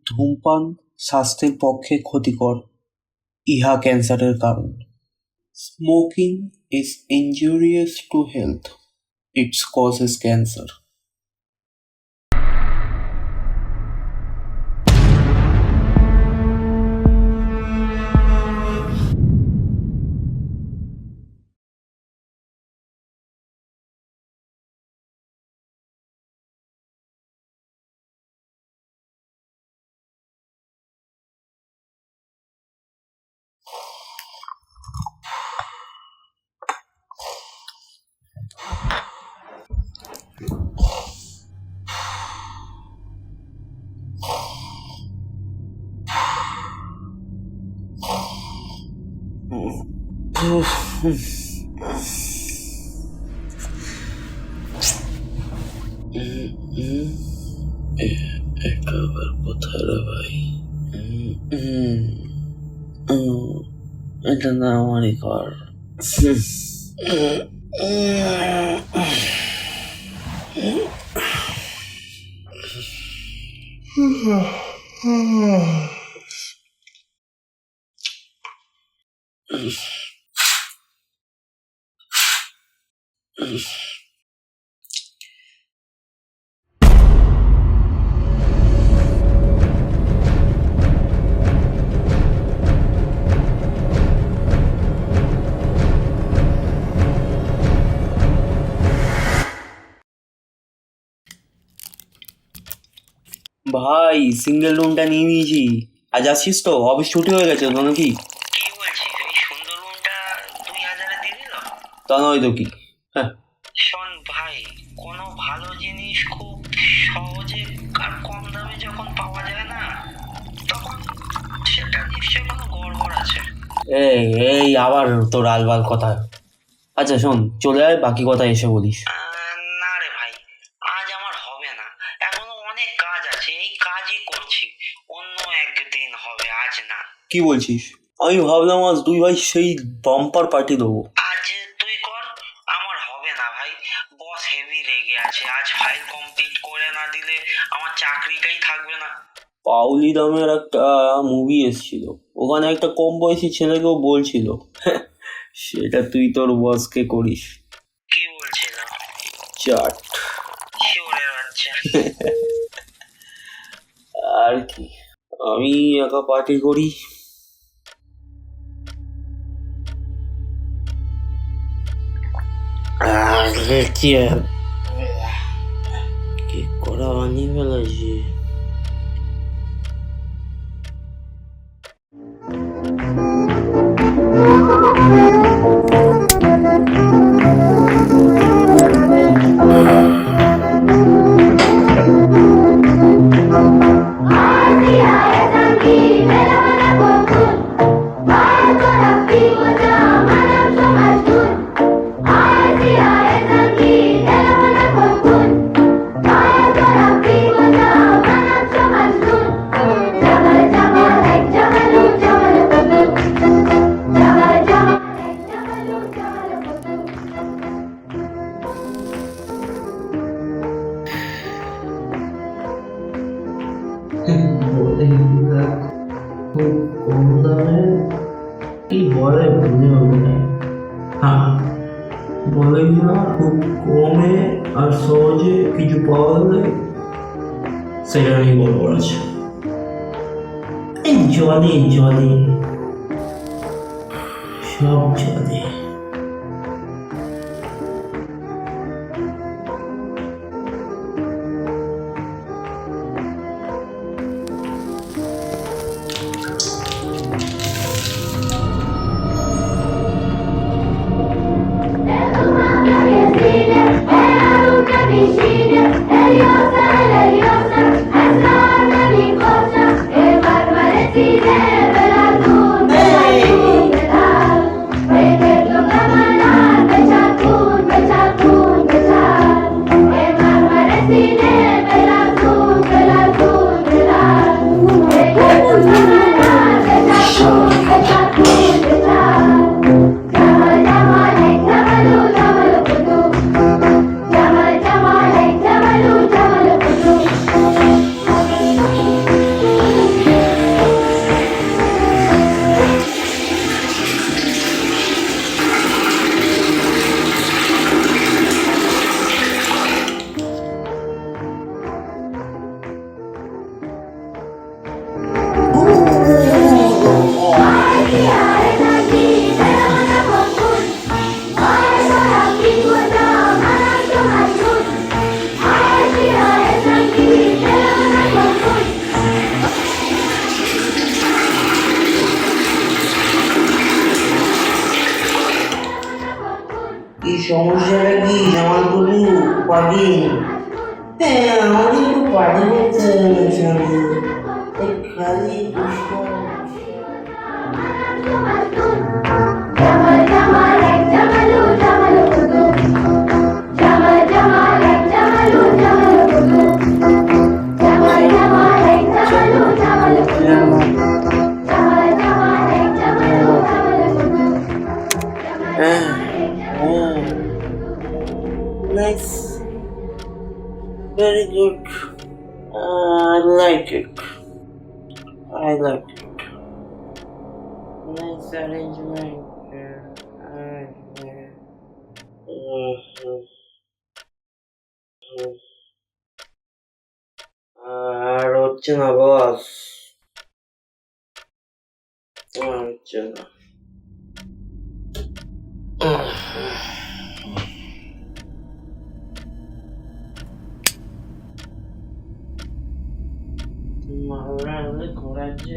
ধূমপান স্বাস্থ্যের পক্ষে ক্ষতিকর, ইহা ক্যান্সারের কারণ। Smoking is injurious to health. It causes cancer. এটা আবার কোথায় রে ভাই? এটা না আমারই ঘর। ভাই সিঙ্গেল রুমটা নিয়ে নিয়েছি। আজ আসছিস তো? অফিস ছুটি হয়ে গেছে তো নাকি? কি বলছিস? এই সুন্দর রুমটা 2000-এ দিয়ে দিল? তা নয় তো কি। হ্যাঁ, শোন ভাই, কোনো ভালো জিনিস খুব সহজে আর কম দামে যখন পাওয়া যায় না, তখন সেটা নিশ্চয়ই কোনো গড়বড় আছে। এই আবার তোর আলবাল কথা। আচ্ছা শোন, চলে আয়, বাকি কথা এসে বলিস। না রে ভাই, আজ আমার হবে না। এখনো অনেক কাজ আছে, এই কাজই করছি। অন্য একদিন হবে, আজ না। কি বলছিস? আমি ভাবলাম আজ দুই ভাই সেই বাম্পার পার্টি দেবো। আজ তুই কর, আমার হবে না ভাই। বস হেভি রেগে আছে, আজ ফাইল কমপ্লিট করে না দিলে আমার চাকরিটাই থাকবে না। পাউলি দামের একটা মুভি এসেছিল, ওখানে একটা কম বয়সী ছেলেকেও বলছিল সেটা তুই তোর বসকে করিস। কি বলছিল? চাট। শিওরের বাচ্চা। আর কি, আমি একা পার্টি করি। কি করা বানিয়ে ফেলেছি। খুব কম দামে কি বলে মনে হবে না। হ্যাঁ, বলে না খুব কমে আর সহজে কিছু পাওয়া যায়, সেটা নিয়ে গল্প আছে। জলে জলে সব জলে। আগে হ্যাঁ আমাদের তো পারে বলতে খালি দুষ্ট Jamal Jamal ek Jamalu Jamalu kudu Jamal Jamal ek Jamalu Jamalu kudu Jamal Jamal ek Jamalu Jamalu kudu Jamal Jamal ek Jamalu Jamalu kudu Oh, nice. Very good. I like it. I like it. Nice arrangement. আর হচ্ছে না বস আর হচ্ছে না মারলে ঘোরাচ্ছে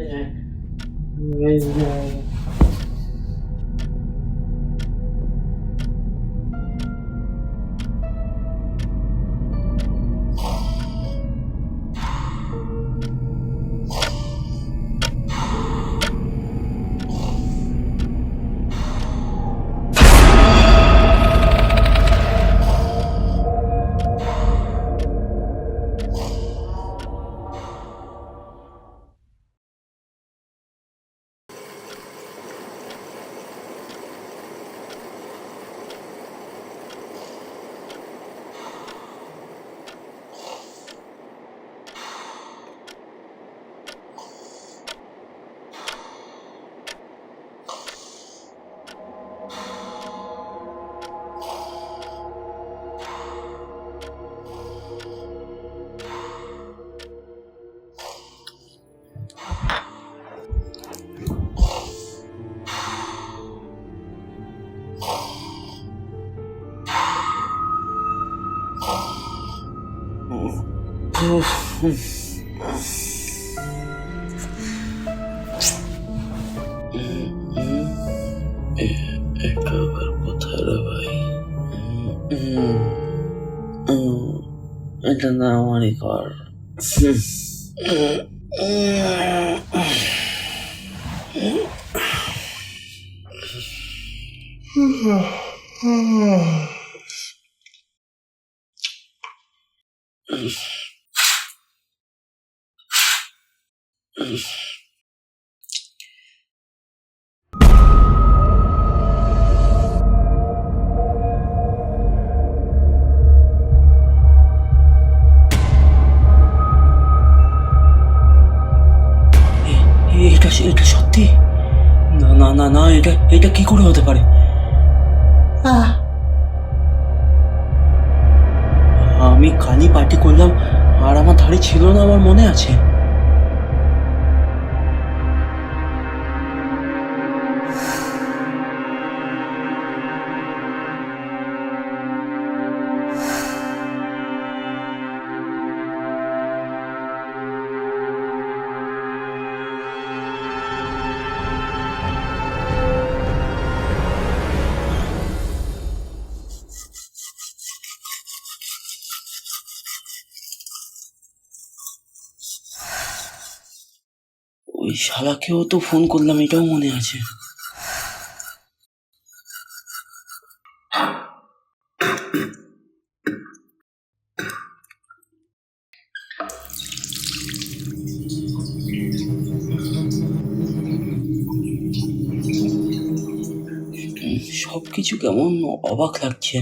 এটা আবার কোথায় রে ভাই এটা না আমারই ঘর এটা সত্যি না না না না এটা এটা কি করে হতে পারে আমি কালই পার্টি করলাম আর আমার ধারে ছিল না আমার মনে আছে ওই শালাকেও তো ফোন করলাম এটাও মনে আছে সবকিছু কেমন অবাক লাগছে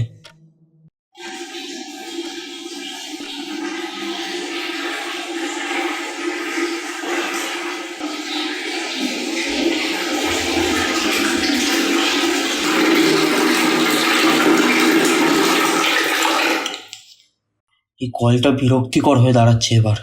এই কলটা বিরক্তিকর হয়ে দাঁড়াচ্ছে এবার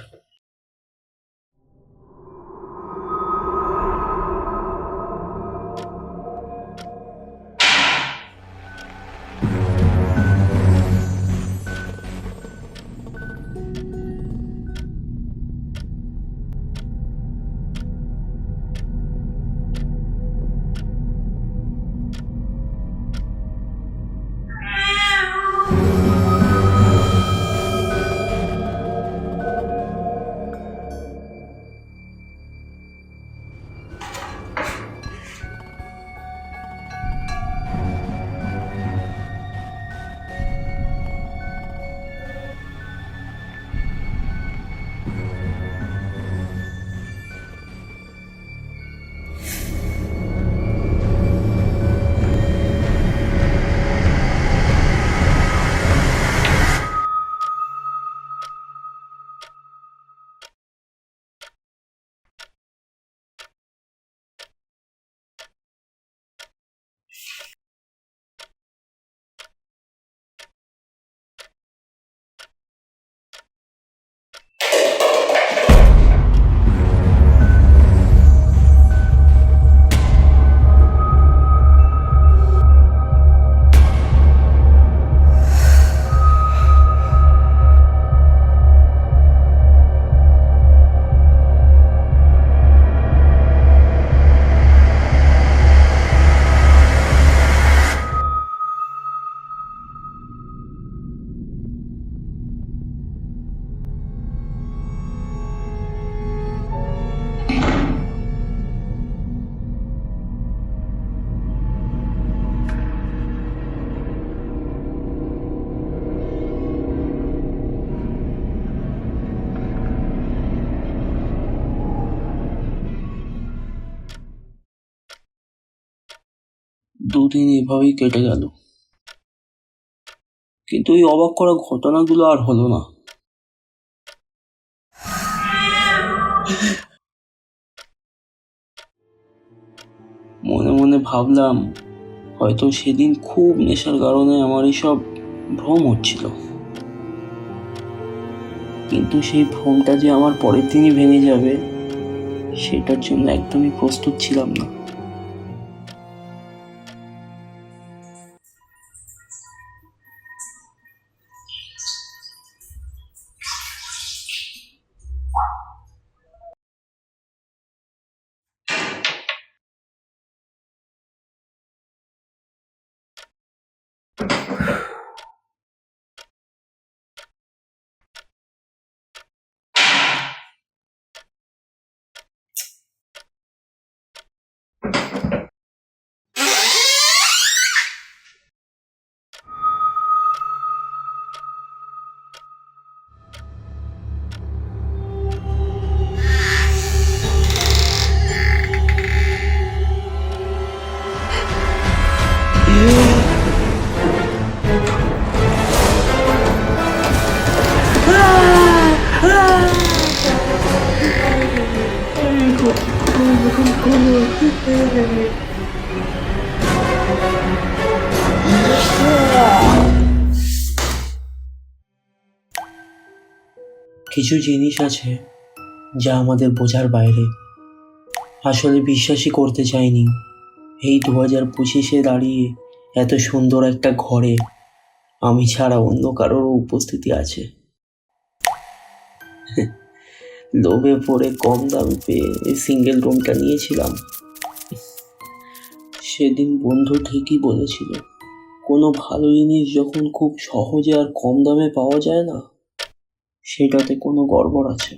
দুদিন এভাবেই কেটে গেল, কিন্তু এই অবাক করা ঘটনাগুলো আর হলো না। মনে মনে ভাবলাম হয়তো সেদিন খুব নেশার কারণে আমার এইসব ভ্রম হচ্ছিল, কিন্তু সেই ভ্রমটা যে আমার পরের দিনই ভেঙে যাবে সেটার জন্য একদমই প্রস্তুত ছিলাম না। কিছু জিনিস আছে যা আমাদের বোঝার বাইরে। আসলে বিশ্বাসই করতে চাইনি এই 2025-এ দাঁড়িয়ে এত সুন্দর একটা ঘরে আমি ছাড়া অন্য কারোরও উপস্থিতি আছে। লোভে পড়ে কম দাম পেয়ে এই সিঙ্গেল রুমটা নিয়েছিলাম। সেদিন বন্ধু ঠিকই বলেছিল, কোনো ভালো জিনিস যখন খুব সহজে আর কম দামে পাওয়া যায় না, সেটাতে কোনো গড়বড় আছে।